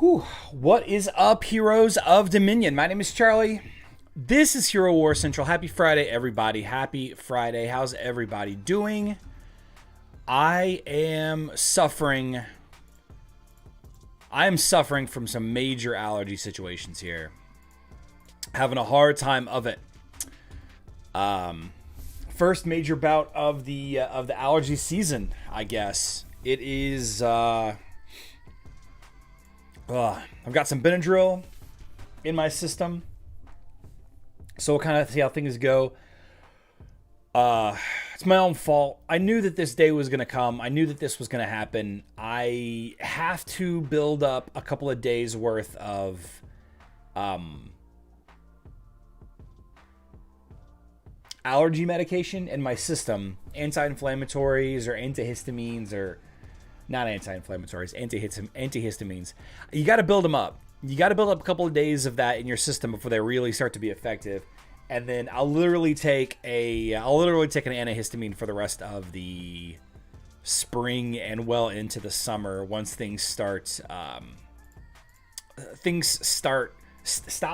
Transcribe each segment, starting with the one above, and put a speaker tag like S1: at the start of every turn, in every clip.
S1: Whew. What is up, heroes of Dominion? My name is Charlie. This is Hero War Central. Happy Friday, everybody. Happy Friday. How's everybody doing? I am suffering from some major allergy situations here. Having a hard time of it. First major bout of the allergy season, I guess. It is I've got some Benadryl in my system, so we'll kind of see how things go. It's my own fault. I knew that this day was going to come. I knew that this was going to happen. I have to build up a couple of days worth of allergy medication in my system. Anti-inflammatories or antihistamines, or not anti-inflammatories, antihistamines. You got to build them up. You got to build up a couple of days of that in your system before they really start to be effective. And then I'll literally take an antihistamine for the rest of the spring and well into the summer once things stop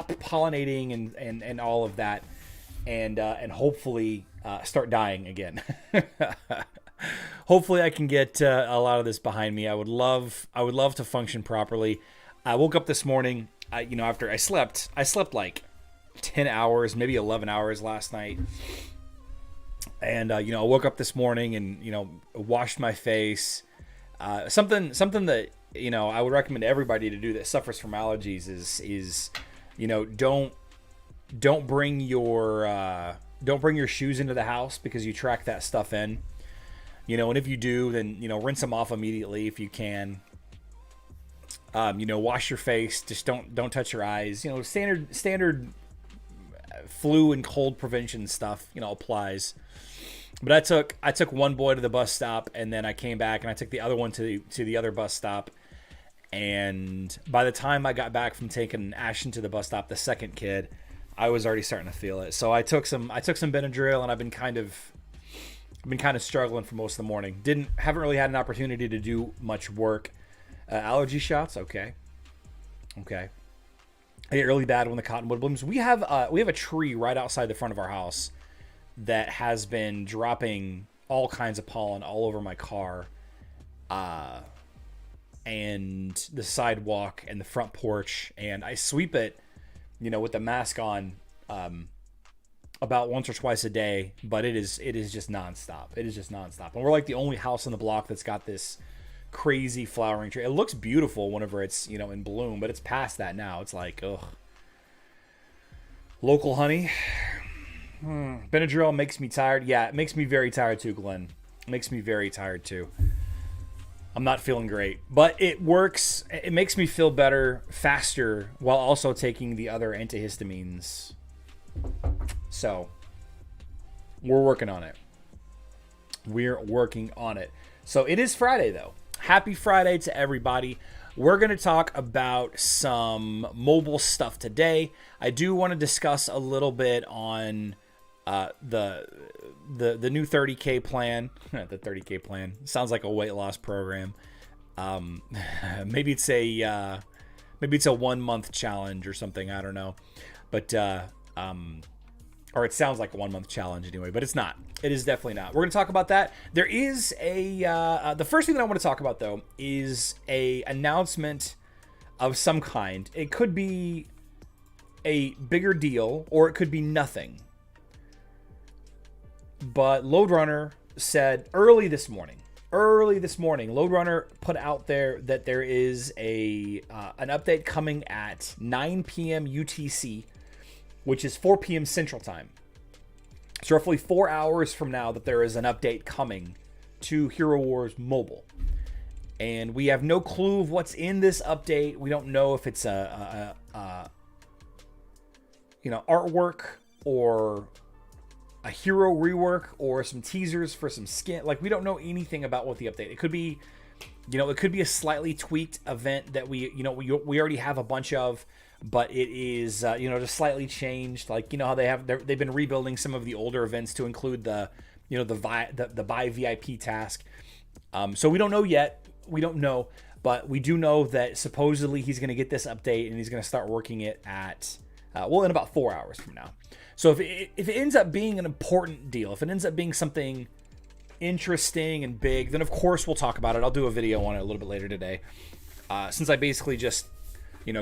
S1: pollinating and all of that, and hopefully start dying again. Hopefully I can get a lot of this behind me. I would love to function properly. I woke up this morning, after I slept like 10 hours, maybe 11 hours last night. And, I woke up this morning and, washed my face. Something that, I would recommend everybody to do that suffers from allergies is don't bring your shoes into the house, because you track that stuff in. And if you do, then, rinse them off immediately if you can. Wash your face. Just don't touch your eyes. Standard flu and cold prevention stuff, applies. But I took one boy to the bus stop, and then I came back and I took the other one to the other bus stop. And by the time I got back from taking Ashton to the bus stop, the second kid, I was already starting to feel it. So I took some Benadryl, and I've been kind of struggling for most of the morning. Haven't really had an opportunity to do much work. Allergy shots, okay. I get really bad when the cottonwood blooms. We have a tree right outside the front of our house that has been dropping all kinds of pollen all over my car, and the sidewalk and the front porch, and I sweep it, with the mask on, about once or twice a day, but it is just nonstop. It is just nonstop. And we're like the only house on the block that's got this crazy flowering tree. It looks beautiful whenever it's, in bloom, but it's past that now. It's like, ugh. Local honey. Benadryl makes me tired. Yeah, it makes me very tired too, Glenn. It makes me very tired too. I'm not feeling great, but it works. It makes me feel better faster while also taking the other antihistamines. So we're working on it. So it is Friday, though. Happy Friday to everybody. We're going to talk about some mobile stuff today. I do want to discuss a little bit on the new 30K plan. The 30K plan sounds like a weight loss program. Maybe it's a 1 month challenge or something. I don't know, but or it sounds like a 1 month challenge anyway, but it's not. It is definitely not. We're going to talk about that. There is the first thing that I want to talk about, though, is a announcement of some kind. It could be a bigger deal, or it could be nothing. But Loadrunner said early this morning, Loadrunner put out there that there is an update coming at 9 p.m. UTC, which is 4 p.m. Central Time. It's roughly 4 hours from now that there is an update coming to Hero Wars Mobile. And we have no clue of what's in this update. We don't know if it's artwork or a hero rework or some teasers for some skin. Like, we don't know anything about what the update. It could be, it could be a slightly tweaked event that we already have a bunch of, but it is, just slightly changed. Like, how they've been rebuilding some of the older events to include the buy VIP task. So we don't know yet. We don't know. But we do know that supposedly he's going to get this update and he's going to start working it at, in about 4 hours from now. So if it ends up being an important deal, if it ends up being something interesting and big, then of course we'll talk about it. I'll do a video on it a little bit later today. Since I basically just,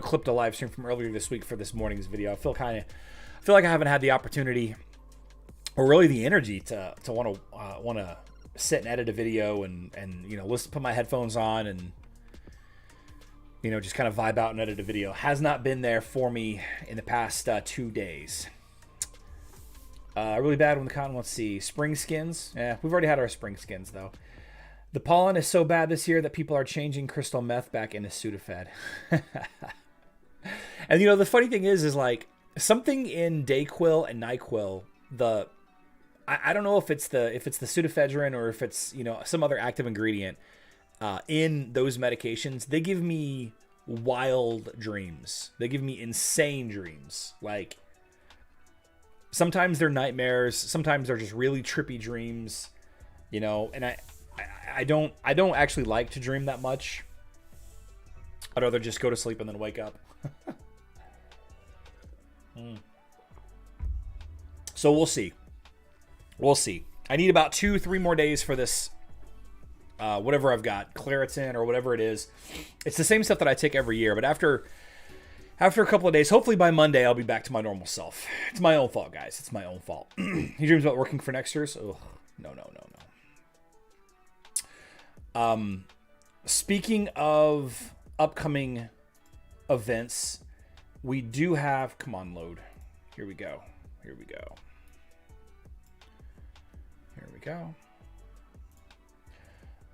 S1: clipped a live stream from earlier this week for this morning's video, I feel like I haven't had the opportunity or really the energy to want to sit and edit a video and listen, put my headphones on and just kind of vibe out and edit a video. Has not been there for me in the past 2 days. Really bad when the cotton. Let's see. Spring skins. Yeah, we've already had our spring skins, though. The pollen is so bad this year that people are changing crystal meth back into Sudafed. And, the funny thing is like, something in Dayquil and NyQuil, I don't know if it's the pseudoephedrine or if it's, some other active ingredient in those medications. They give me wild dreams. They give me insane dreams. Like, sometimes they're nightmares. Sometimes they're just really trippy dreams, and I don't actually like to dream that much. I'd rather just go to sleep and then wake up. So we'll see. I need about 2-3 more days for this, whatever I've got, Claritin or whatever it is. It's the same stuff that I take every year, but after a couple of days, hopefully by Monday, I'll be back to my normal self. It's my own fault, guys. It's my own fault. He dreams about working for next year, so no. Speaking of upcoming events, we do have... Come on, load. Here we go.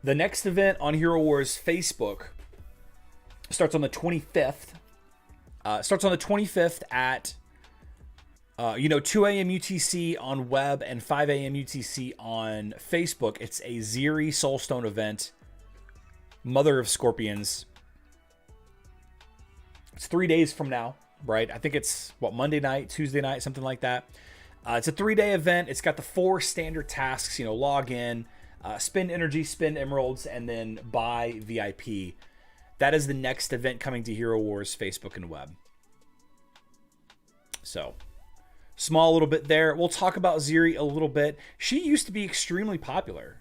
S1: The next event on Hero Wars Facebook starts on the 25th. Starts on the 25th at, 2 a.m. UTC on web and 5 a.m. UTC on Facebook. It's a Ziri Soulstone event. Mother of Scorpions. It's 3 days from now, right? I think it's, Monday night, Tuesday night, something like that. It's a 3-day event. It's got the 4 standard tasks, log in, spend energy, spend emeralds, and then buy VIP. That is the next event coming to Hero Wars Facebook and web. So, small little bit there. We'll talk about Ziri a little bit. She used to be extremely popular.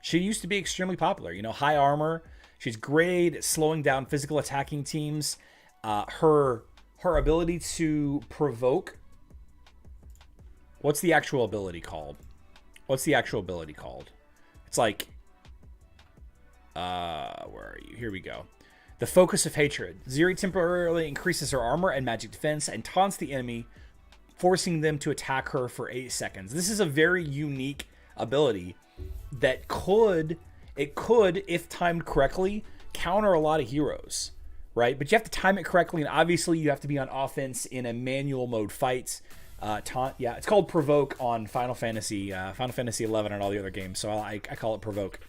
S1: High armor. She's great at slowing down physical attacking teams. Her ability to provoke. What's the actual ability called? It's like, where are you? Here we go. The Focus of Hatred. Ziri temporarily increases her armor and magic defense and taunts the enemy, forcing them to attack her for 8 seconds. This is a very unique ability that could, if timed correctly, counter a lot of heroes, right? But you have to time it correctly, and obviously you have to be on offense in a manual mode fight. Taunt, yeah, it's called Provoke on Final Fantasy 11 and all the other games, so I call it Provoke.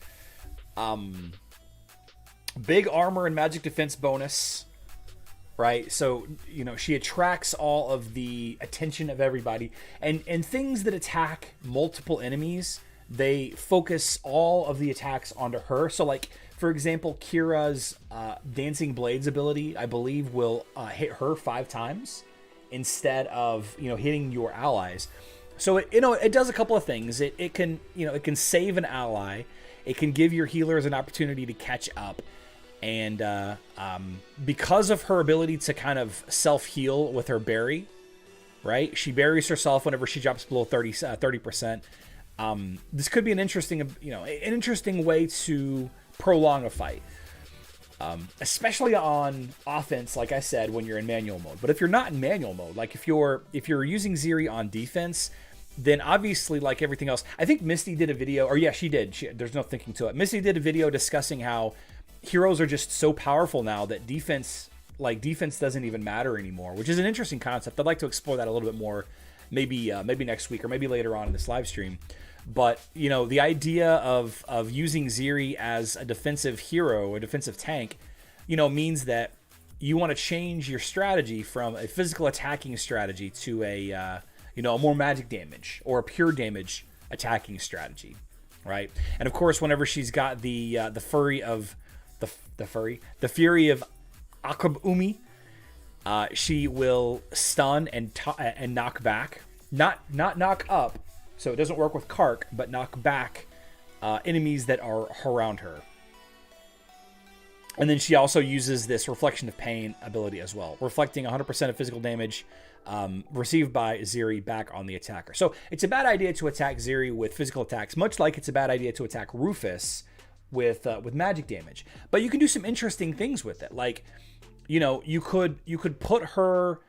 S1: Big armor and magic defense bonus, right? So, she attracts all of the attention of everybody, and things that attack multiple enemies, they focus all of the attacks onto her. So, like, for example, Kira's Dancing Blades ability, I believe, will hit her 5 times instead of, hitting your allies. So, it does a couple of things. It can save an ally. It can give your healers an opportunity to catch up. And because of her ability to kind of self-heal with her berry, right? She buries herself whenever she drops below 30%. This could be an interesting way to prolong a fight. Especially on offense, like I said, when you're in manual mode. But if you're not in manual mode, like if you're using Ziri on defense, then obviously, like everything else, I think Misty did a video, or yeah, she did. There's no thinking to it. Misty did a video discussing how heroes are just so powerful now that defense doesn't even matter anymore, which is an interesting concept. I'd like to explore that a little bit more, maybe next week or maybe later on in this live stream. But, the idea of using Ziri as a defensive hero, a defensive tank, means that you want to change your strategy from a physical attacking strategy to a more magic damage or a pure damage attacking strategy, right? And of course, whenever she's got the Fury of the Fury of Akabumi. She will stun and knock back, not knock up, so it doesn't work with Kark, but knock back enemies that are around her. And then she also uses this Reflection of Pain ability as well, reflecting 100% of physical damage received by Ziri back on the attacker. So it's a bad idea to attack Ziri with physical attacks, much like it's a bad idea to attack Rufus with magic damage. But you can do some interesting things with it, like, you know, you could put her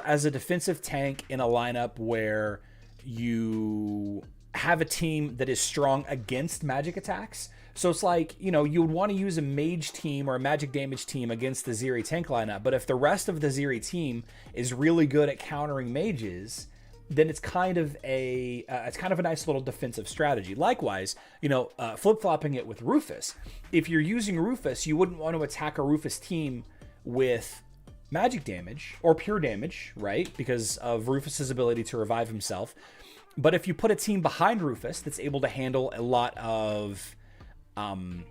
S1: as a defensive tank in a lineup where you have a team that is strong against magic attacks. So it's like, you know, you would want to use a mage team or a magic damage team against the Ziri tank lineup. But if the rest of the Ziri team is really good at countering mages, then it's kind of a nice little defensive strategy. Likewise, you know, flip-flopping it with Rufus. If you're using Rufus, you wouldn't want to attack a Rufus team with magic damage or pure damage, right? Because of Rufus's ability to revive himself. But if you put a team behind Rufus that's able to handle a lot of the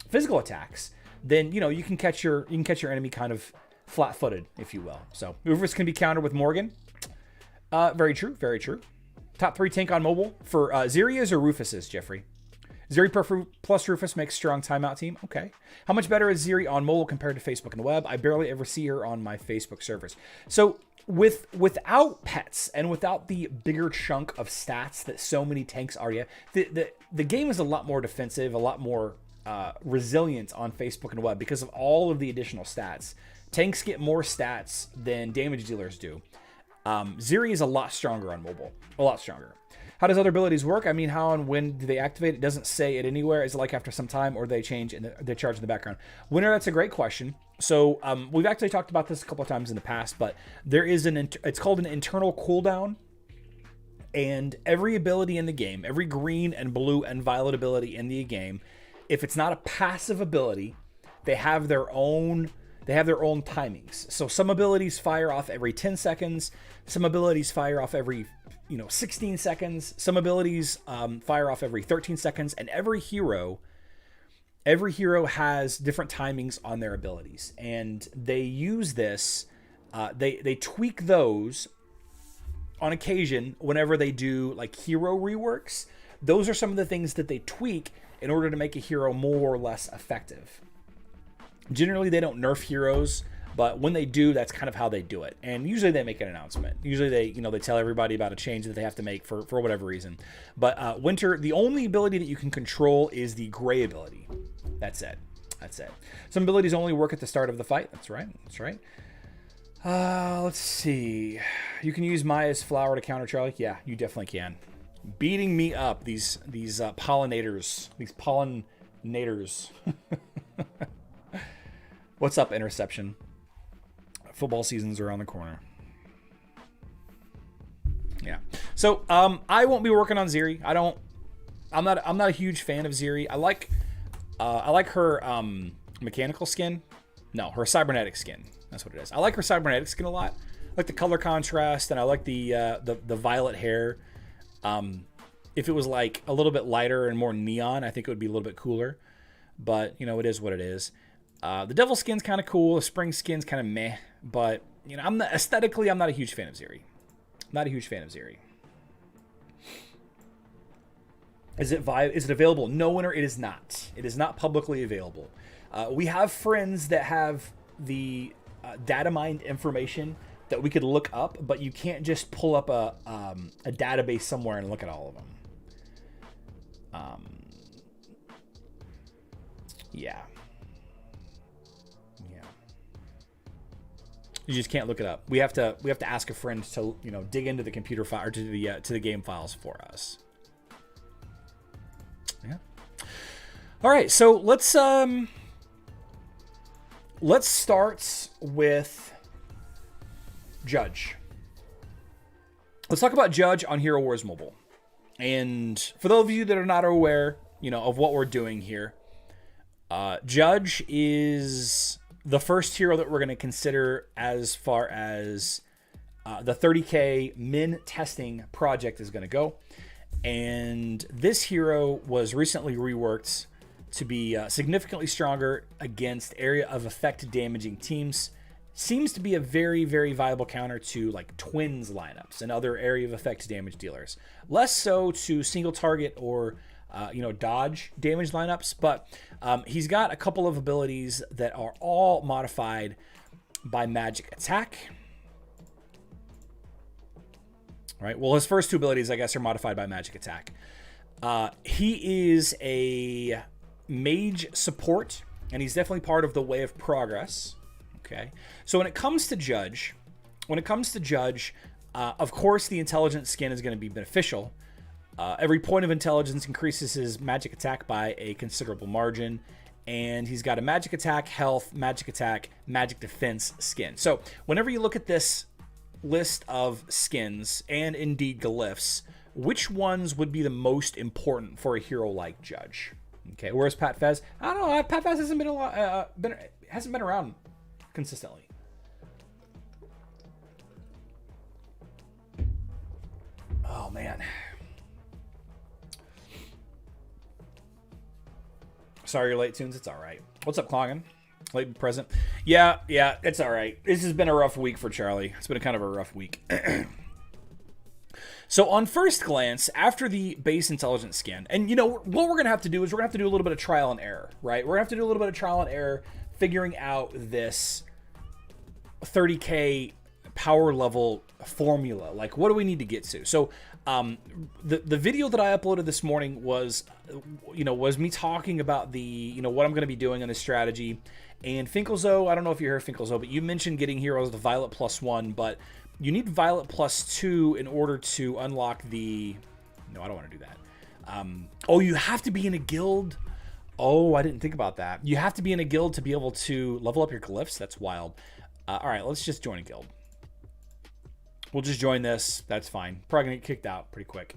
S1: physical attacks, then, you know, you can catch your enemy kind of flat-footed, if you will. So Rufus can be countered with Morgan. Very true, very true. Top 3 tank on mobile for Ziri's or Rufus's, Jeffrey? Ziri plus Rufus makes strong timeout team. Okay. How much better is Ziri on mobile compared to Facebook and the web? I barely ever see her on my Facebook servers. So without pets and without the bigger chunk of stats that so many tanks already have, the game is a lot more defensive, a lot more resilient on Facebook and web because of all of the additional stats. Tanks get more stats than damage dealers do. Ziri is a lot stronger on mobile, a lot stronger. How does other abilities work? I mean, how and when do they activate? It doesn't say it anywhere. Is it like after some time, or they change and they charge in the background? Winner, that's a great question. So we've actually talked about this a couple of times in the past, but there is it's called an internal cooldown, and every ability in the game, every green and blue and violet ability in the game, if it's not a passive ability, they have their own timings. So some abilities fire off every 10 seconds. Some abilities fire off every 16 seconds. Some abilities fire off every 13 seconds. And every hero has different timings on their abilities. And they use this, they tweak those on occasion whenever they do like hero reworks. Those are some of the things that they tweak in order to make a hero more or less effective. Generally, they don't nerf heroes, but when they do, that's kind of how they do it. And usually they make an announcement. Usually they tell everybody about a change that they have to make for whatever reason. But Winter, the only ability that you can control is the gray ability. That's it. Some abilities only work at the start of the fight. That's right. Let's see. You can use Maya's flower to counter Charlie. Yeah, you definitely can. Beating me up, these pollinators. These pollinators. What's up, Interception? Football season's around the corner. Yeah. So I won't be working on Ziri. I'm not a huge fan of Ziri. I like her mechanical skin. No, her cybernetic skin. That's what it is. I like her cybernetic skin a lot. I like the color contrast, and I like the violet hair. If it was like a little bit lighter and more neon, I think it would be a little bit cooler. But it is what it is. The devil skin's kind of cool. The spring skin's kind of meh. But aesthetically, I'm not a huge fan of Ziri. Is it available? No, Winner, it is not. It is not publicly available. We have friends that have the data mined information that we could look up, but you can't just pull up a database somewhere and look at all of them. Yeah. You just can't look it up. We have to ask a friend to dig into the computer file or to the game files for us. Yeah. All right, so let's start with Judge. Let's talk about Judge on Hero Wars Mobile. And for those of you that are not aware, of what we're doing here, Judge is the first hero that we're going to consider as far as the 30K min testing project is going to go. And this hero was recently reworked to be significantly stronger against area of effect damaging teams. Seems to be a very, very viable counter to like twins lineups and other area of effect damage dealers. Less so to single target or dodge damage lineups, but he's got a couple of abilities that are all modified by magic attack. All right. Well, his first two abilities, I guess, are modified by magic attack. He is a mage support, and he's definitely part of the Way of Progress. Okay. So when it comes to Judge, of course, the intelligence skin is going to be beneficial. Every point of intelligence increases his magic attack by a considerable margin. And he's got a magic attack, health, magic attack, magic defense skin. So whenever you look at this list of skins and indeed glyphs, which ones would be the most important for a hero like Judge? Okay, where's Pat Fez? I don't know. Pat Fez hasn't been around consistently. Oh man. Sorry you're late, Tunes. It's all right. What's up, Cloggin? Late and present. Yeah, it's all right. This has been a rough week for Charlie. It's been kind of a rough week. So on first glance, after the base intelligence scan, and what we're going to have to do is we're going to have to do a little bit of trial and error, right? We're going to have to do a little bit of trial and error figuring out this 30k power level formula. Like, what do we need to get to? So the video that I uploaded this morning was me talking about the, what I'm going to be doing on this strategy. And Finkelzo, I don't know if you heard Finkelzo, but you mentioned getting heroes the Violet +1, but you need Violet +2 in order to unlock the... No, I don't want to do that. Oh, you have to be in a guild? Oh, I didn't think about that. You have to be in a guild to be able to level up your glyphs? That's wild. All right, let's just join a guild. We'll just join this. That's fine. Probably going to get kicked out pretty quick.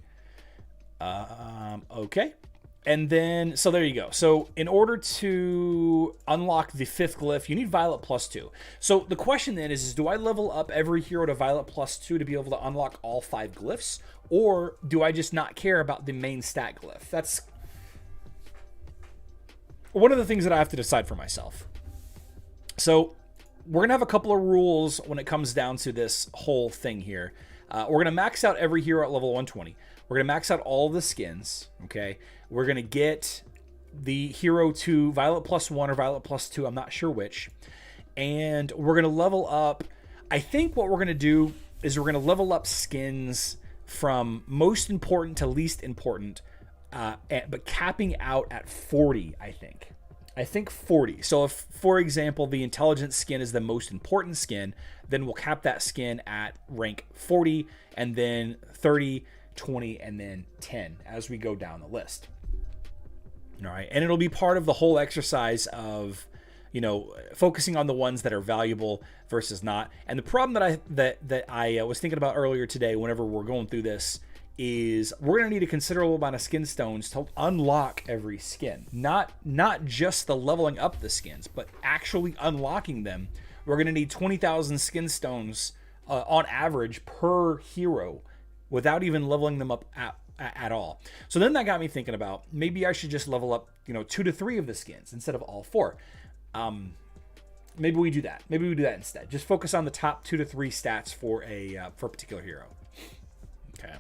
S1: Okay. And then, so there you go. So in order to unlock the 5th glyph, you need Violet +2. So the question then is do I level up every hero to Violet +2 to be able to unlock all 5 glyphs? Or do I just not care about the main stat glyph? That's one of the things that I have to decide for myself. So we're going to have a couple of rules when it comes down to this whole thing here. We're going to max out every hero at level 120. We're going to max out all the skins, okay? We're going to get the hero to Violet +1 or Violet +2. I'm not sure which. And we're going to level up. I think what we're going to do is we're going to level up skins from most important to least important, but capping out at 40, I think. I think 40. So if, for example, the intelligence skin is the most important skin, then we'll cap that skin at rank 40, and then 30, 20, and then 10 as we go down the list. All right. And it'll be part of the whole exercise of, focusing on the ones that are valuable versus not. And the problem that I was thinking about earlier today, whenever we're going through this, is we're going to need a considerable amount of skin stones to unlock every skin. Not just the leveling up the skins, but actually unlocking them. We're going to need 20,000 skin stones on average per hero without even leveling them up at all. So then that got me thinking about maybe I should just level up 2 to 3 of the skins instead of all 4. Maybe we do that. Maybe we do that instead. Just focus on the top 2 to 3 stats for a particular hero. Okay.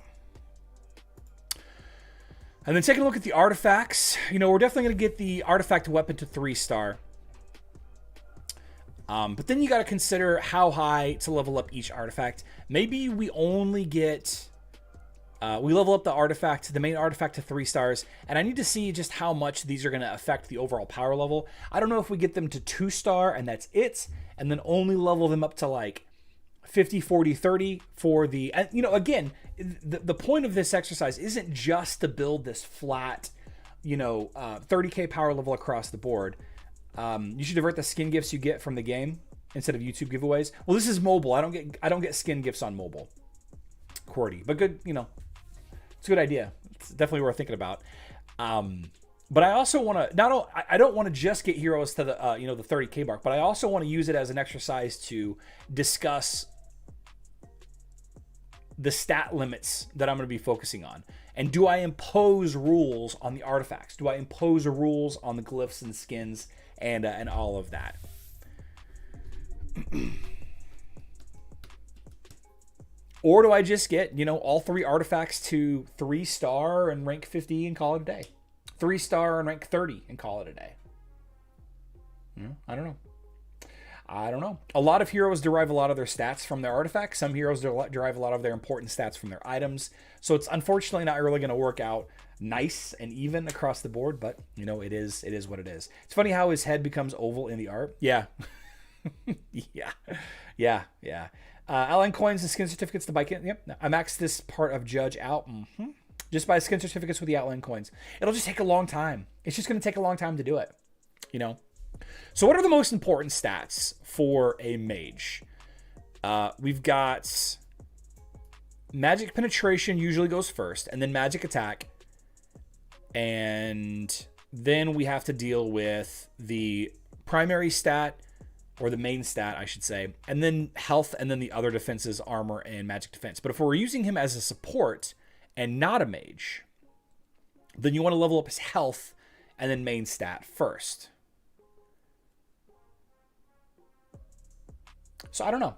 S1: And then taking a look at the artifacts, we're definitely going to get the artifact weapon to 3-star. But then you got to consider how high to level up each artifact. Maybe we only get, we level up the main artifact to 3 stars. And I need to see just how much these are going to affect the overall power level. I don't know if we get them to 2-star and that's it. And then only level them up to like 50, 40, 30 for the, again, the point of this exercise isn't just to build this flat, 30k power level across the board. You should divert the skin gifts you get from the game instead of YouTube giveaways. Well, this is mobile. I don't get skin gifts on mobile. QWERTY, but good, it's a good idea. It's definitely worth thinking about. But I also want to I don't want to just get heroes to the the 30k mark, but I also want to use it as an exercise to discuss the stat limits that I'm going to be focusing on? And do I impose rules on the artifacts? Do I impose rules on the glyphs and skins and all of that? Or do I just get, all 3 artifacts to 3-star and rank 50 and call it a day? 3-star and rank 30 and call it a day? I don't know. A lot of heroes derive a lot of their stats from their artifacts. Some heroes derive a lot of their important stats from their items. So it's unfortunately not really going to work out nice and even across the board, but it is what it is. It's funny how his head becomes oval in the art. Yeah. Yeah. Outline coins and skin certificates to buy. Yep. I maxed this part of Judge out. Just buy skin certificates with the outline coins. It'll just take a long time. It's just going to take a long time to do it. So what are the most important stats for a mage? We've got magic penetration usually goes first, and then magic attack. And then we have to deal with the primary stat, or the main stat, I should say, and then health, and then the other defenses, armor, and magic defense. But if we're using him as a support and not a mage, then you want to level up his health and then main stat first. So I don't know.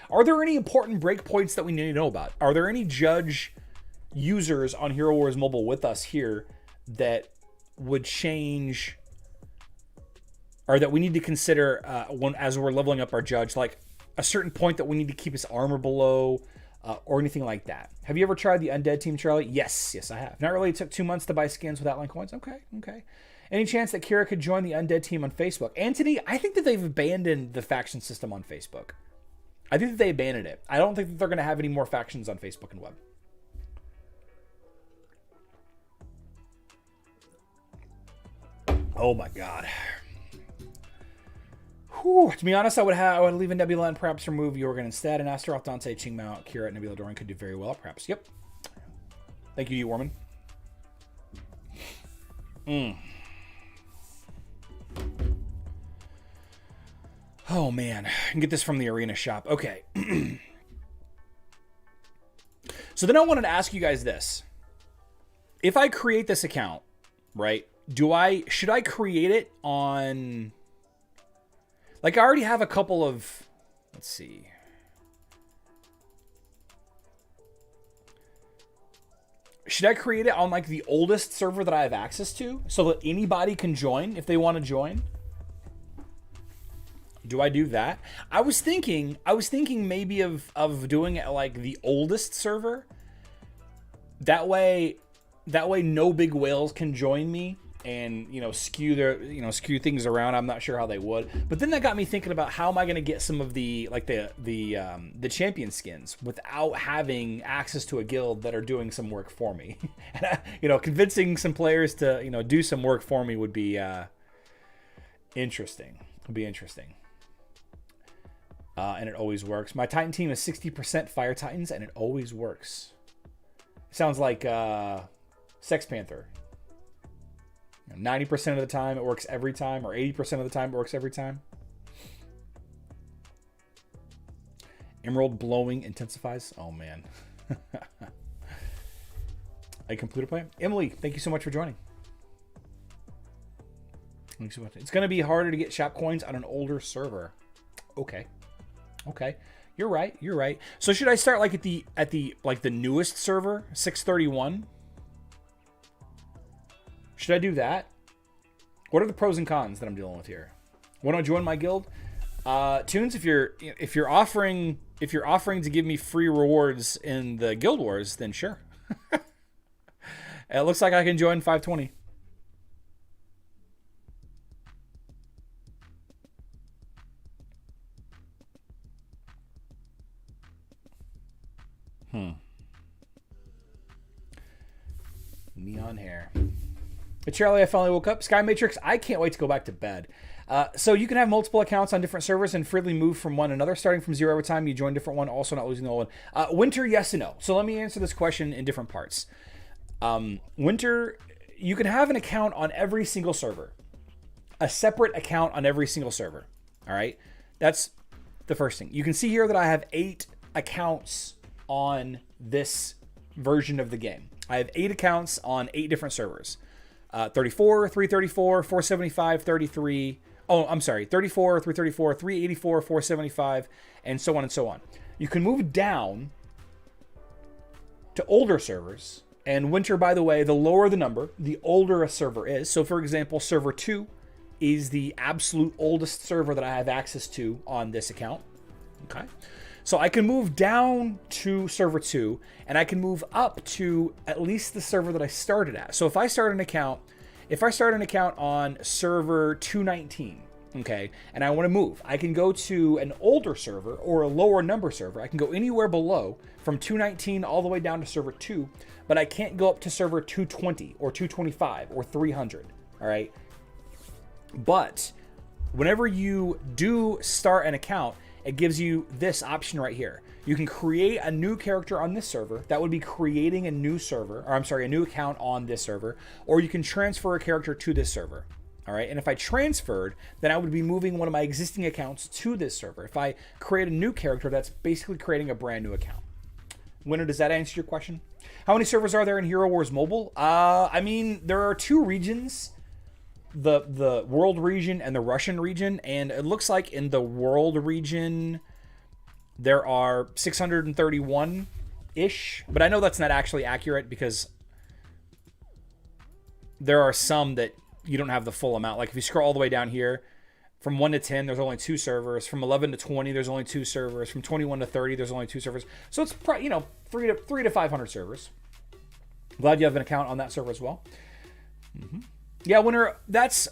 S1: Are there any important breakpoints that we need to know about? Are there any Judge users on Hero Wars Mobile with us here that would change, or that we need to consider as we're leveling up our Judge, like a certain point that we need to keep his armor below, or anything like that? Have you ever tried the Undead Team, Charlie? Yes, I have. Not really. It took 2 months to buy skins with outline coins. Okay. Any chance that Kira could join the Undead Team on Facebook? Anthony, I think that they've abandoned the faction system on Facebook. I think that they abandoned it. I don't think that they're going to have any more factions on Facebook and web. Oh my God. Whew. To be honest, I would leave in Nebula and perhaps remove Jorgen instead, and Astaroth, Dante, Qingmao, Kira, and Nebula Dorian could do very well, perhaps. Yep. Thank you, Warman. Oh man, I can get this from the arena shop. Okay. So then I wanted to ask you guys this. If I create this account, right? Should I create it on, like, I already have a couple of, let's see. Should I create it on like the oldest server that I have access to so that anybody can join if they want to join? Do I do that? I was thinking maybe of doing it like the oldest server. That way no big whales can join me and skew things around. I'm not sure how they would. But then that got me thinking about how am I going to get some of the champion skins without having access to a guild that are doing some work for me. And convincing some players to do some work for me would be interesting. Would be interesting. And it always works. My Titan team is 60% Fire Titans, and it always works. Sounds like Sex Panther. 90% of the time it works every time, or 80% of the time it works every time. Emerald blowing intensifies. Oh man. A computer play. Emily, thank you so much for joining. Thanks so much. It's going to be harder to get shop coins on an older server. Okay. You're right. So should I start like at the newest server, 631? Should I do that? What are the pros and cons that I'm dealing with here? Want to join my guild? Tunes, if you're offering to give me free rewards in the Guild Wars, then sure. It looks like I can join 520. Neon hair. But Charlie, I finally woke up. Sky Matrix, I can't wait to go back to bed. So you can have multiple accounts on different servers and freely move from one another, starting from 0 every time you join a different one, also not losing the old one. Winter, yes and no. So let me answer this question in different parts. Winter, you can have an account on every single server. A separate account on every single server. All right? That's the first thing. You can see here that I have 8 accounts on this version of the game. I have 8 accounts on 8 different servers. 34, 334, 475, 33. Oh, I'm sorry. 34, 334, 384, 475, and so on and so on. You can move down to older servers. And Winter, by the way, the lower the number, the older a server is. So, for example, server 2 is the absolute oldest server that I have access to on this account. Okay. So I can move down to server 2, and I can move up to at least the server that I started at. So if I start an account on server 219, okay, and I want to move, I can go to an older server or a lower number server. I can go anywhere below from 219 all the way down to server 2, but I can't go up to server 220 or 225 or 300, all right? But whenever you do start an account, it gives you this option right here. You can create a new character on this server. That would be creating a new server, or I'm sorry, a new account on this server, or you can transfer a character to this server. All right, and if I transferred, then I would be moving one of my existing accounts to this server. If I create a new character, that's basically creating a brand new account. Winter, does that answer your question? How many servers are there in Hero Wars Mobile? I mean, there are 2 regions. The world region and the Russian region, and it looks like in the world region there are 631-ish, but I know that's not actually accurate because there are some that you don't have the full amount. Like if you scroll all the way down here, from 1 to 10 there's only 2 servers, from 11 to 20 there's only 2 servers, from 21 to 30 there's only 2 servers. So it's probably, 3 to 500 servers. Glad you have an account on that server as well. Yeah, Winter, that's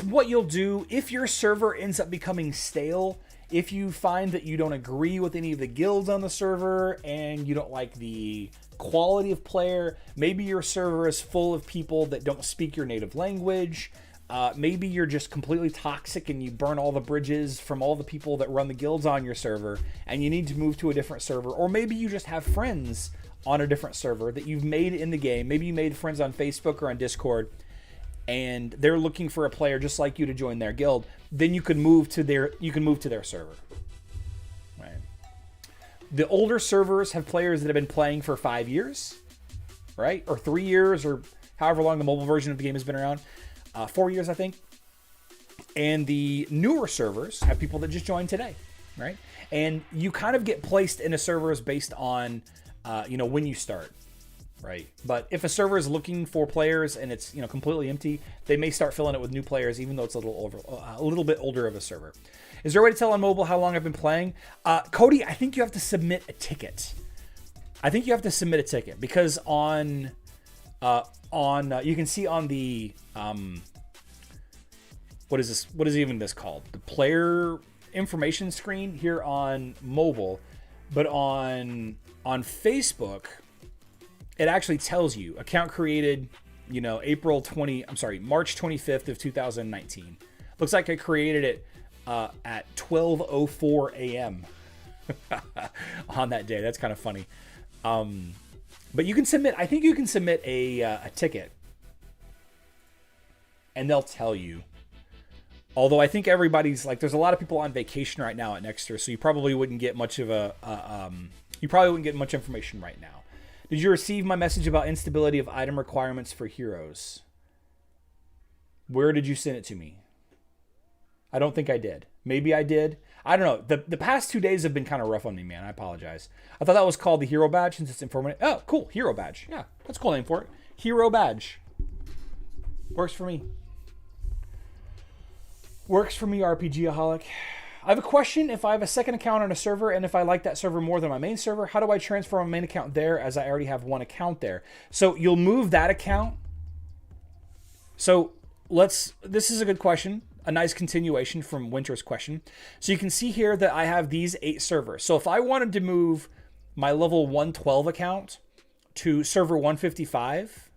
S1: what you'll do if your server ends up becoming stale. If you find that you don't agree with any of the guilds on the server and you don't like the quality of player, maybe your server is full of people that don't speak your native language. Maybe you're just completely toxic and you burn all the bridges from all the people that run the guilds on your server and you need to move to a different server. Or maybe you just have friends on a different server that you've made in the game. Maybe you made friends on Facebook or on Discord, and they're looking for a player just like you to join their guild. Then you can move to their server. Right. The older servers have players that have been playing for 5 years, right? Or 3 years, or however long the mobile version of the game has been around. 4 years, I think. And the newer servers have people that just joined today, right? And you kind of get placed in a servers based on, when you start. Right. But if a server is looking for players and it's, completely empty, they may start filling it with new players, even though it's a little bit older of a server. Is there a way to tell on mobile how long I've been playing? Cody, I think you have to submit a ticket. Because on you can see on the, what is this? What is even this called? The player information screen here on mobile, but on Facebook, it actually tells you account created, March 25th of 2019. Looks like I created it at 12:04 a.m. on that day. That's kind of funny. But you can submit. I think you can submit a ticket, and they'll tell you. Although I think everybody's there's a lot of people on vacation right now at Nexter, so you probably wouldn't get much of much information right now. Did you receive my message about instability of item requirements for heroes? Where did you send it to me? I don't think I did. Maybe I did. I don't know. The past 2 days have been kind of rough on me, man. I apologize. I thought that was called the hero badge since it's informative. Oh, cool. Hero badge. Yeah, that's a cool name for it. Hero badge. Works for me. RPGaholic. I have a question. If I have a second account on a server and if I like that server more than my main server, how do I transfer my main account there as I already have one account there? So you'll move that account. So this is a good question. A nice continuation from Winter's question. So you can see here that I have these 8 servers. So if I wanted to move my level 112 account to server 155,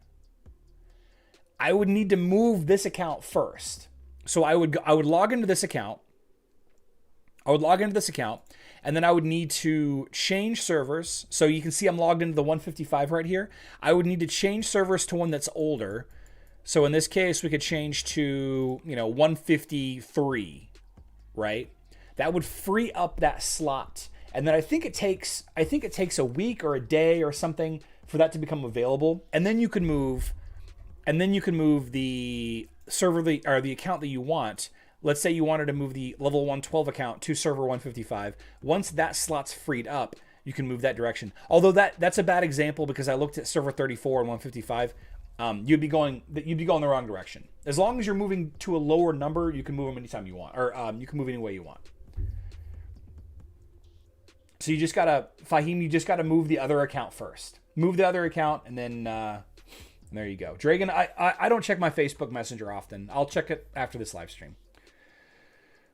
S1: I would need to move this account first. So I would log into this account. And then I would need to change servers. So you can see I'm logged into the 155 right here. I would need to change servers to one that's older. So in this case, we could change to, 153, right? That would free up that slot. and then I think it takes a week or a day or something for that to become available, and then you can move the server or the account that you want. Let's say you wanted to move the level 112 account to server 155. Once that slot's freed up, you can move that direction. Although that's a bad example because I looked at server 34 and 155. You'd be going the wrong direction. As long as you're moving to a lower number, you can move them anytime you want, or you can move any way you want. So you just gotta, Fahim, you just gotta move the other account first. Move the other account, and then there you go. Dragon, I don't check my Facebook Messenger often. I'll check it after this live stream.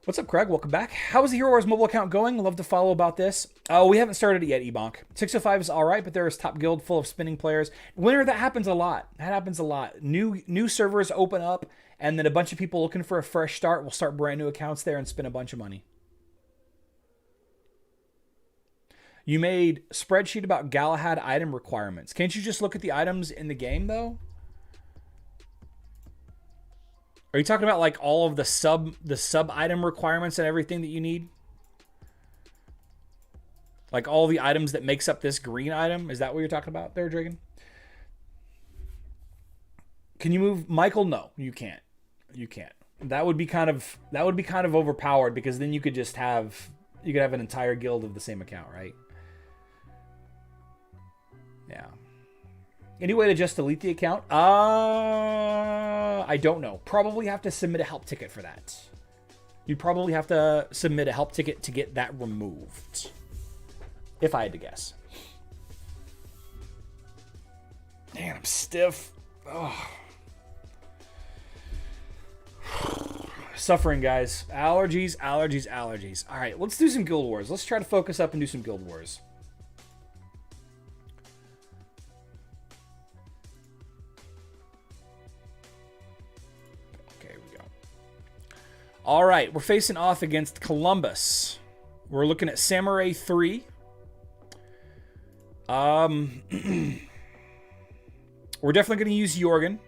S1: What's up, Craig? Welcome back. How is the Hero Wars mobile account going? Love to follow about this. Oh, we haven't started it yet, Ebonk. 605 is all right, but there is top guild full of spinning players. Winter, that happens a lot. That happens a lot. New servers open up, and then a bunch of people looking for a fresh start will start brand new accounts there and spend a bunch of money. You made a spreadsheet about Galahad item requirements. Can't you just look at the items in the game, though? Are you talking about like all of the sub item requirements and everything that you need? Like all the items that makes up this green item? Is that what you're talking about there, Dragon? Can you move Michael? No, you can't. You can't. That would be kind of overpowered, because then you could have an entire guild of the same account, right? Yeah. Any way to just delete the account? I don't know. Probably have to submit a help ticket for that. You'd probably have to submit a help ticket to get that removed, if I had to guess. Man, I'm stiff. Oh. Suffering, guys. Allergies. All right, let's do some Guild Wars. Let's try to focus up and do some Guild Wars. All right, we're facing off against Columbus. We're looking at Samurai 3. We're definitely going to use Jorgen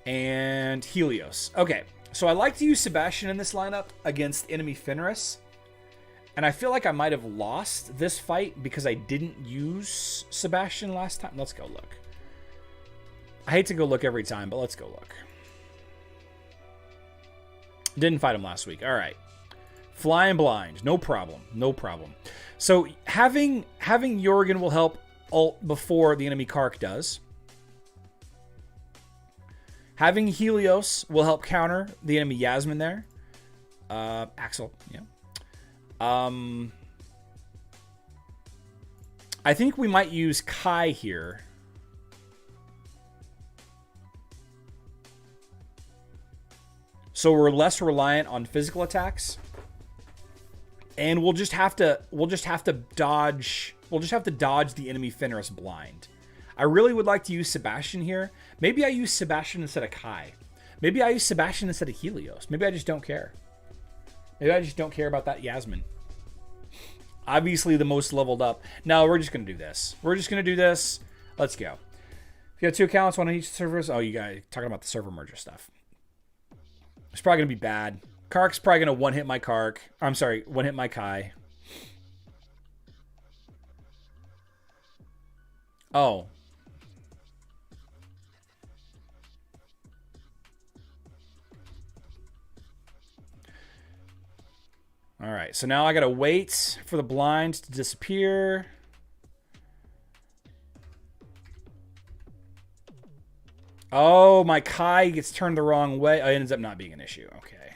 S1: and Helios. Okay, so I like to use Sebastian in this lineup against enemy Fenris. And I feel like I might have lost this fight because I didn't use Sebastian last time. Let's go look. I hate to go look every time, but let's go look. Didn't fight him last week. All right. Flying blind. No problem. No problem. So having Jorgen will help ult before the enemy Kark does. Having Helios will help counter the enemy Yasmin there. Axel. Yeah. I think we might use Kai here. So we're less reliant on physical attacks, and we'll just have to dodge the enemy Fenris blind. I really would like to use Sebastian here. Maybe I use Sebastian instead of Kai. Maybe I use Sebastian instead of Helios. Maybe I just don't care. Maybe I just don't care about that Yasmin. Obviously the most leveled up. No, we're just gonna do this. Let's go. If you have two accounts, one on each servers. Oh, you guys talking about the server merger stuff. It's probably going to be bad. Kark's probably going to one-hit my Kark. I'm sorry, one-hit my Kai. Oh. All right, so now I got to wait for the blind to disappear. Oh, my Kai gets turned the wrong way. Oh, it ends up not being an issue. Okay.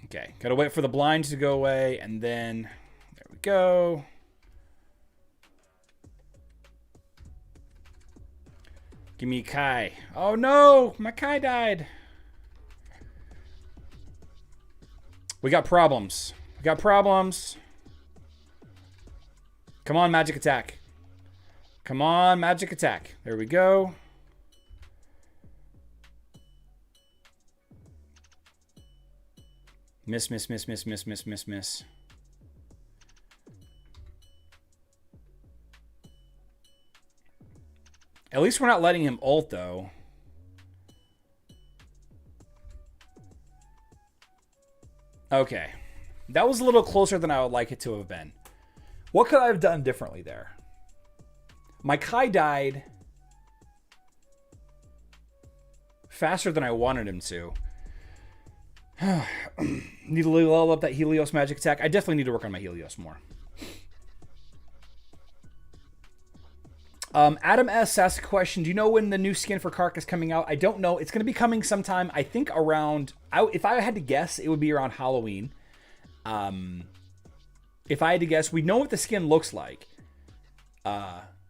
S1: Okay, gotta wait for the blind to go away, and then there we go. Give me Kai. Oh no, my Kai died. We got problems. Come on, magic attack. There we go. Miss. At least we're not letting him ult, though. Okay. That was a little closer than I would like it to have been. What could I have done differently there? My Kai died faster than I wanted him to. Need to level up that Helios magic attack. I definitely need to work on my Helios more. Adam S. asked a question. Do you know when the new skin for Kark is coming out? I don't know. It's going to be coming sometime, I think around... if I had to guess, it would be around Halloween. If I had to guess, we know what the skin looks like.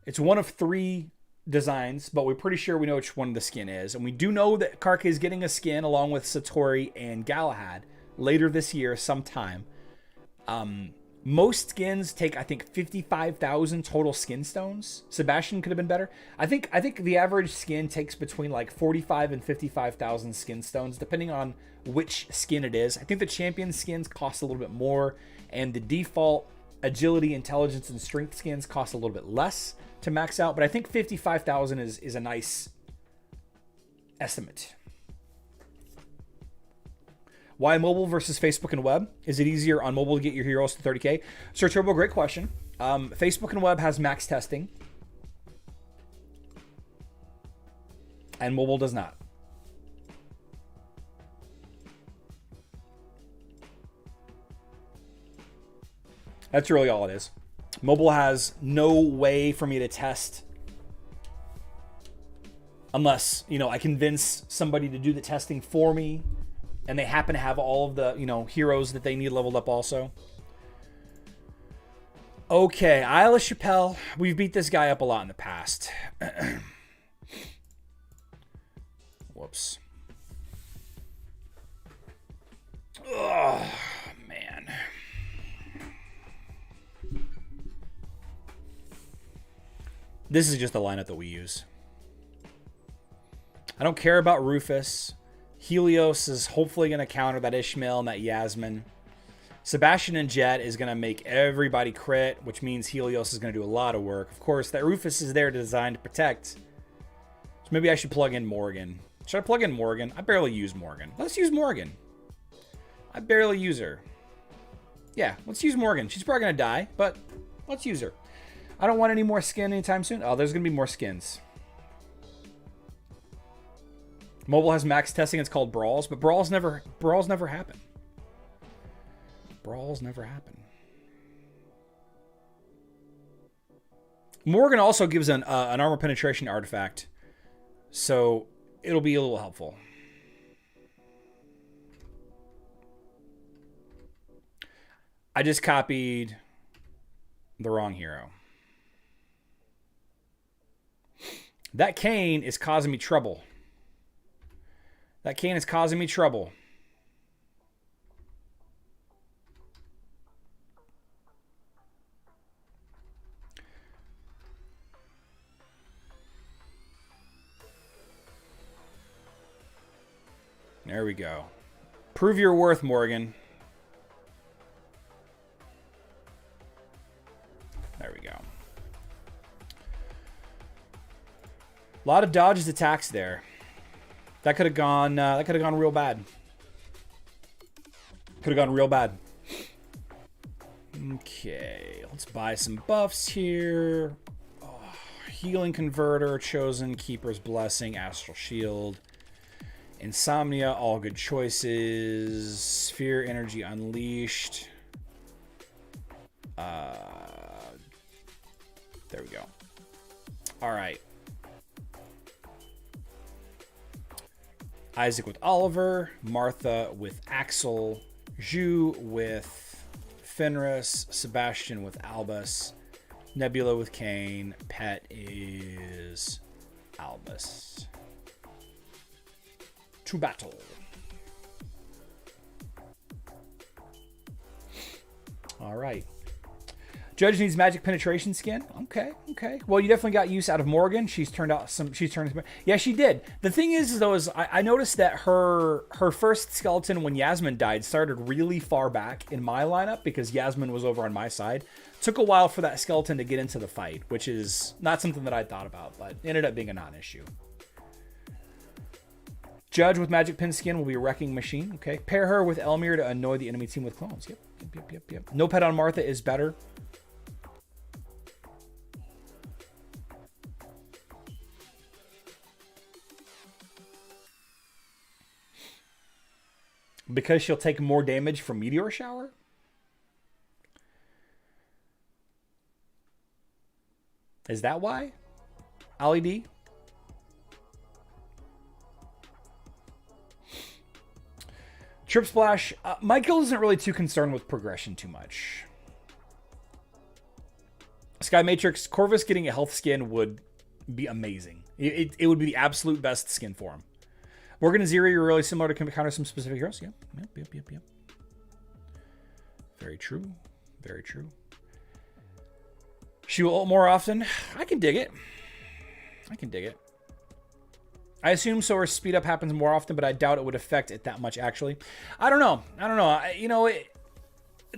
S1: It's one of 3 designs, but we're pretty sure we know which one the skin is. And we do know that Kark is getting a skin along with Satori and Galahad later this year sometime. Most skins take, I think, 55,000 total skin stones. Sebastian could have been better. I think the average skin takes between like 45 and 55,000 skin stones, depending on which skin it is. I think the champion skins cost a little bit more, and the default agility, intelligence, and strength skins cost a little bit less to max out. But I think 55,000 is a nice estimate. Why mobile versus Facebook and web? Is it easier on mobile to get your heroes to 30k? Sir Turbo, great question. Facebook and web has max testing, and mobile does not. That's really all it is. Mobile has no way for me to test unless, I convince somebody to do the testing for me, and they happen to have all of the, heroes that they need leveled up also. Okay, Isla Chappelle. We've beat this guy up a lot in the past. Whoops. Oh, man. This is just the lineup that we use. I don't care about Rufus. Helios is hopefully going to counter that Ishmael and that Yasmin. Sebastian and Jet is going to make everybody crit, which means Helios is going to do a lot of work. Of course, that Rufus is there designed to protect. So maybe I should plug in Morgan. Should I plug in Morgan? I barely use Morgan. Let's use Morgan. I barely use her. Yeah, let's use Morgan. She's probably going to die, but let's use her. I don't want any more skin anytime soon. Oh, there's going to be more skins. Mobile has max testing. It's called Brawls, but Brawls never happen. Brawls never happen. Morgan also gives an armor penetration artifact, so it'll be a little helpful. I just copied the wrong hero. That Kane is causing me trouble. That Kane is causing me trouble. There we go. Prove your worth, Morgan. There we go. A lot of dodges attacks there. That could have gone. That could have gone real bad. Could have gone real bad. Okay, let's buy some buffs here. Oh, Healing Converter, Chosen, Keeper's Blessing, Astral Shield, Insomnia, all good choices. Sphere Energy Unleashed. There we go. All right. Isaac with Oliver, Martha with Axel, Zhu with Fenris, Sebastian with Albus, Nebula with Kane, Pet is Albus. To battle. All right. Judge needs magic penetration skin. Okay, okay. Well, you definitely got use out of Morgan. She's turned out some. Yeah, she did. The thing is though, is I noticed that her first skeleton when Yasmin died started really far back in my lineup because Yasmin was over on my side. Took a while for that skeleton to get into the fight, which is not something that I thought about, but ended up being a non-issue. Judge with magic pin skin will be a wrecking machine. Okay. Pair her with Elmir to annoy the enemy team with clones. Yep. No pet on Martha is better. Because she'll take more damage from Meteor Shower? Is that why? Ali D? Trip Splash. My guild isn't really too concerned with progression too much. Sky Matrix. Corvus getting a health skin would be amazing. It would be the absolute best skin for him. Morgan and Ziri are really similar to counter some specific heroes. Yep. Very true. Very true. She will ult more often. I can dig it. I assume so her speed up happens more often, but I doubt it would affect it that much, actually. I don't know.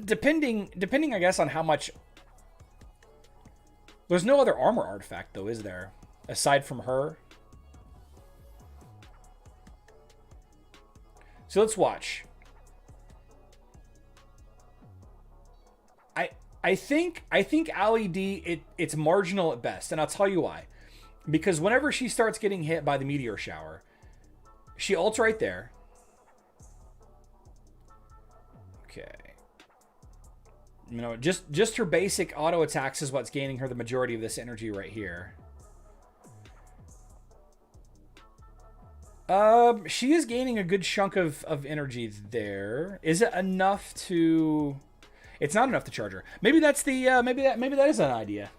S1: Depending, I guess, on how much... There's no other armor artifact, though, is there? Aside from her? So let's watch. I think Ali D, it's marginal at best, and I'll tell you why. Because whenever she starts getting hit by the meteor shower, she ults right there. Okay. Just her basic auto attacks is what's gaining her the majority of this energy right here. She is gaining a good chunk of energy there. Is it enough to... It's not enough to charge her. Maybe that's the, maybe that is an idea.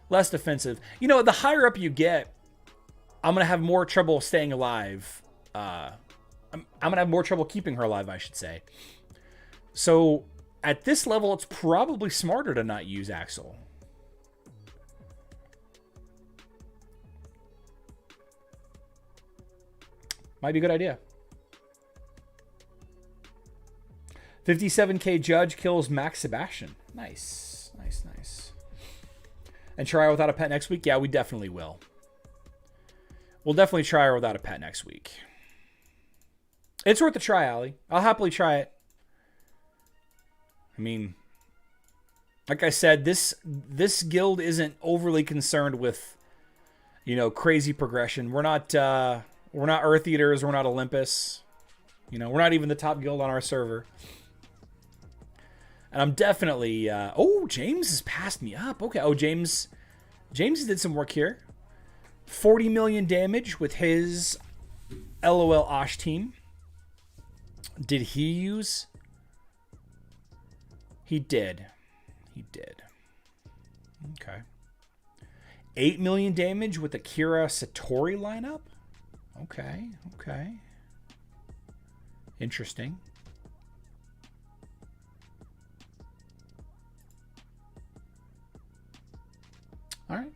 S1: Less defensive. The higher up you get, I'm going to have more trouble staying alive. I'm going to have more trouble keeping her alive, I should say. So, at this level, it's probably smarter to not use Axel. Might be a good idea. 57k Judge kills Max Sebastian. Nice. And try her without a pet next week? Yeah, we definitely will. We'll definitely try her without a pet next week. It's worth a try, Ali. I'll happily try it. I mean, like I said, this guild isn't overly concerned with, crazy progression. We're not Earth Eaters. We're not Olympus. We're not even the top guild on our server. And I'm definitely... oh, James has passed me up. Okay. Oh, James did some work here. 40 million damage with his LOL Osh team. Did he use... He did. Okay. 8 million damage with the Kira Satori lineup? Okay. Interesting. All right.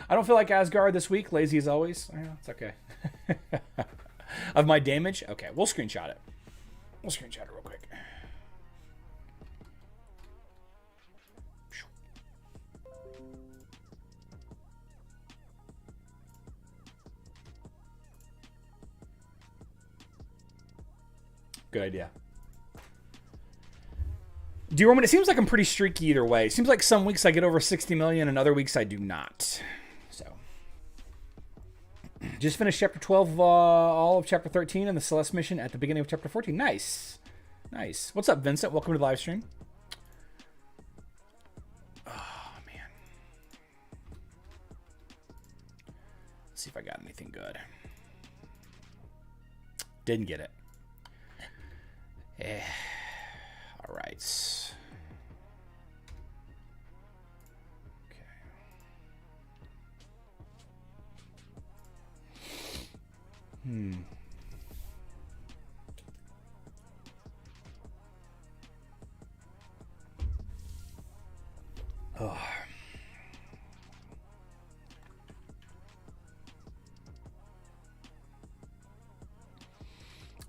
S1: I don't feel like Asgard this week. Lazy as always. It's okay. Of my damage? Okay, we'll screenshot it. We'll screenshot it real quick. Good idea. Do you want me? It seems like I'm pretty streaky either way. It seems like some weeks I get over 60 million and other weeks I do not. So, just finished chapter 12, all of chapter 13 and the Celeste mission at the beginning of chapter 14. Nice. What's up, Vincent? Welcome to the live stream. Oh, man. Let's see if I got anything good. Didn't get it. All right. Okay.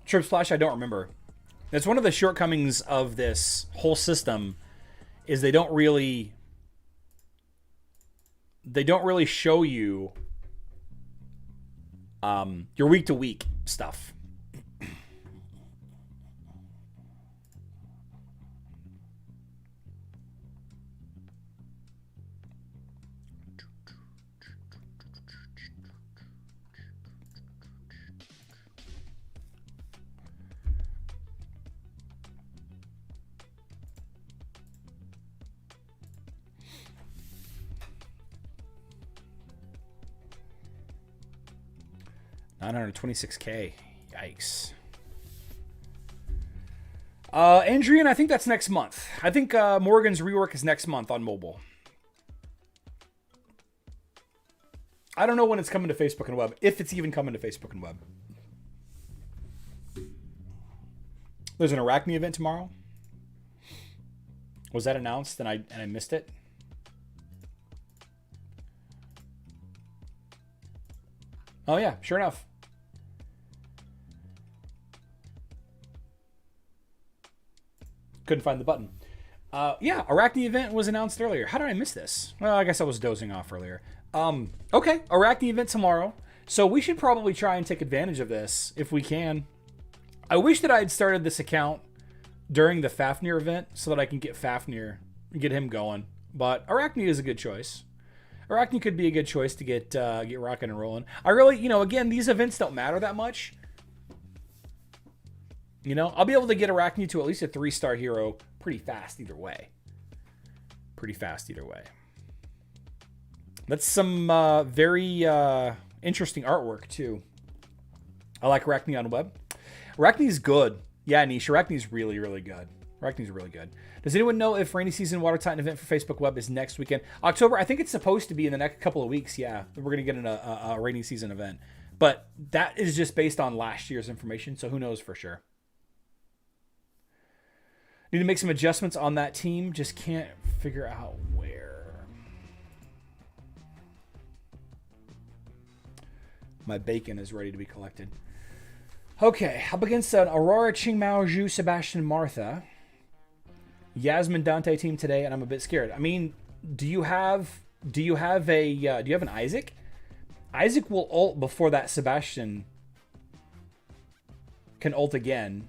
S1: Trip Splash, I don't remember. That's one of the shortcomings of this whole system is they don't really show you your week to week stuff. $926K. Yikes. Andrian, I think that's next month. I think Morgan's rework is next month on mobile. I don't know when it's coming to Facebook and web, if it's even coming to Facebook and web. There's an Iraqi event tomorrow. Was that announced and I missed it? Oh yeah, sure enough. Couldn't find the button. Yeah, Iraqi event was announced earlier. How did I miss this? Well, I guess I was dozing off earlier. Okay, Iraqi event tomorrow. So we should probably try and take advantage of this if we can. I wish that I had started this account during the Fafnir event so that I can get Fafnir and get him going. But Iraqi is a good choice. Iraqi could be a good choice to get rocking and rolling. I really, again, these events don't matter that much. I'll be able to get Iraqi to at least a 3-star hero pretty fast either way. That's some very interesting artwork, too. I like Iraqi on web. Iraqi good. Yeah, Niche. Iraqi really, really good. Iraqi really good. Does anyone know if Rainy Season Water Titan event for Facebook Web is next weekend? October, I think it's supposed to be in the next couple of weeks, yeah. We're going to get a Rainy Season event. But that is just based on last year's information, so who knows for sure. Need to make some adjustments on that team. Just can't figure out where. My bacon is ready to be collected. Okay, up against an Aurora, Qingmao, Zhu, Sebastian, Martha. Yasmin, Dante team today, and I'm a bit scared. I mean, do you have an Isaac? Isaac will ult before that Sebastian can ult again.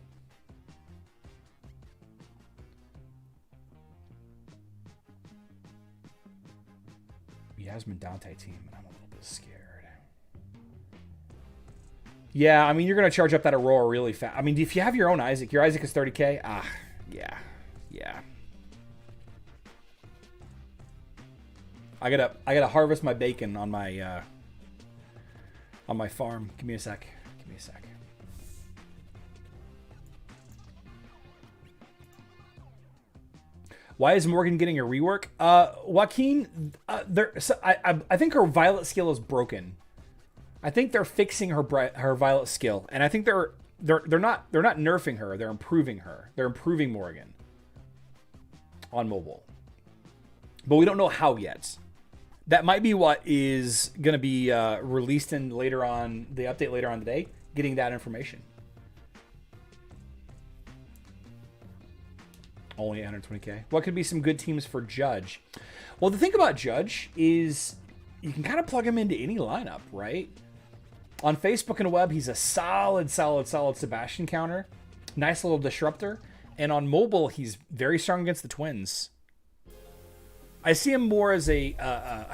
S1: Yasmin Dante team, and I'm a little bit scared. Yeah, I mean, you're going to charge up that Aurora really fast. I mean, if you have your own Isaac, your Isaac is 30k. Yeah. I gotta harvest my bacon on my farm. Give me a sec. Why is Morgan getting a rework? Joaquin, I think her Violet skill is broken. I think they're fixing her Violet skill, and I think they're not nerfing her. They're improving her. They're improving Morgan on mobile, but we don't know how yet. That might be what is going to be released in the update later on today. Getting that information. Only 120k. What could be some good teams for Judge? Well, the thing about Judge is you can kind of plug him into any lineup, right? On Facebook and web, he's a solid Sebastian counter. Nice little disruptor. And on mobile, he's very strong against the Twins. I see him more as a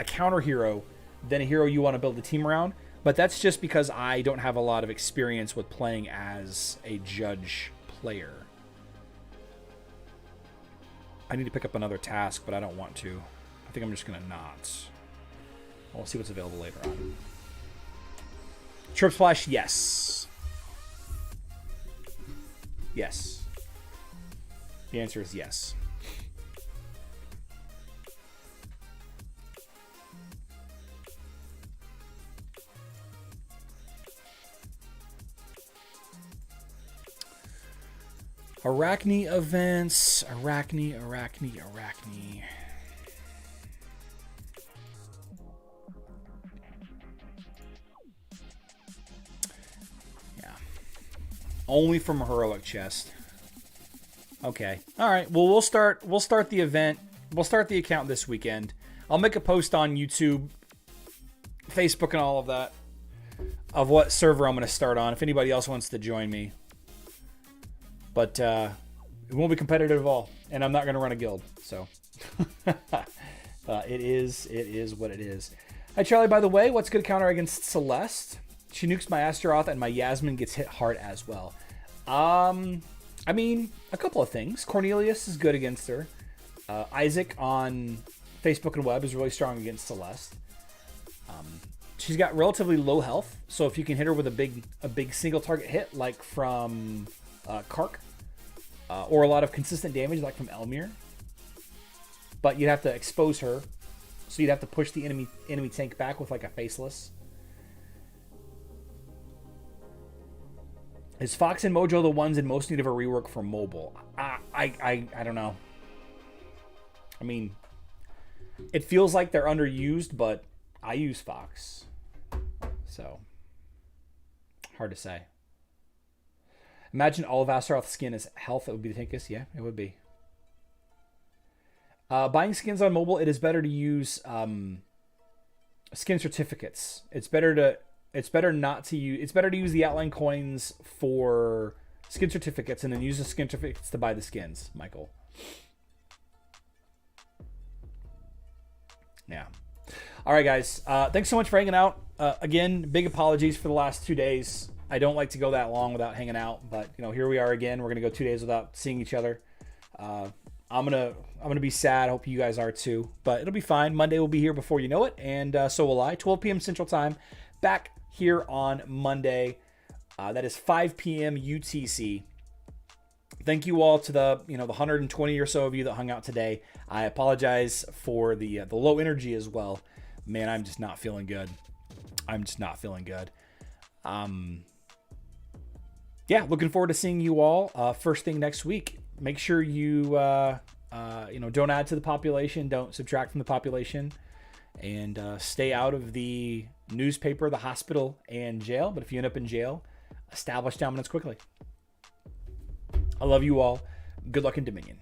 S1: counter hero than a hero you want to build a team around. But that's just because I don't have a lot of experience with playing as a Judge player. I need to pick up another task, but I don't want to. I think I'm just going to not. We'll see what's available later on. Trip Splash, yes. Yes. The answer is yes. Iraqi events. Iraqi. Only from a heroic chest. Okay. All right. Well, we'll start the event. We'll start the account this weekend. I'll make a post on YouTube, Facebook, and all of that of what server I'm going to start on if anybody else wants to join me. But it won't be competitive at all, and I'm not going to run a guild. So it is what it is. Hi, Charlie, by the way. What's good counter against Celeste? She nukes my Astaroth, and my Yasmin gets hit hard as well. I mean, a couple of things. Cornelius is good against her. Isaac on Facebook and web is really strong against Celeste. She's got relatively low health, so if you can hit her with a big single target hit, like from Kark, or a lot of consistent damage, like from Elmir, but you'd have to expose her, so you'd have to push the enemy tank back with like a faceless. Is Fox and Mojo the ones in most need of a rework for mobile? I don't know. I mean, it feels like they're underused, but I use Fox. So, hard to say. Imagine all of Astaroth's skin is health. That would be the thinkest. Yeah, it would be. Buying skins on mobile, it is better to use skin certificates. It's better to use the outline coins for skin certificates and then use the skin certificates to buy the skins, Michael. Yeah. All right, guys. Thanks so much for hanging out. Again, big apologies for the last 2 days. I don't like to go that long without hanging out, but here we are again. We're gonna go 2 days without seeing each other. I'm gonna be sad. I hope you guys are too, but it'll be fine. Monday will be here before you know it, and so will I. 12 p.m. Central Time. Back here on Monday. That is 5 p.m. UTC. Thank you all to the 120 or so of you that hung out today. I apologize for the low energy as well. Man, I'm just not feeling good. Yeah, looking forward to seeing you all first thing next week. Make sure you don't add to the population, don't subtract from the population, and stay out of the newspaper, the hospital, and jail. But if you end up in jail, establish dominance quickly. I love you all. Good luck in Dominion.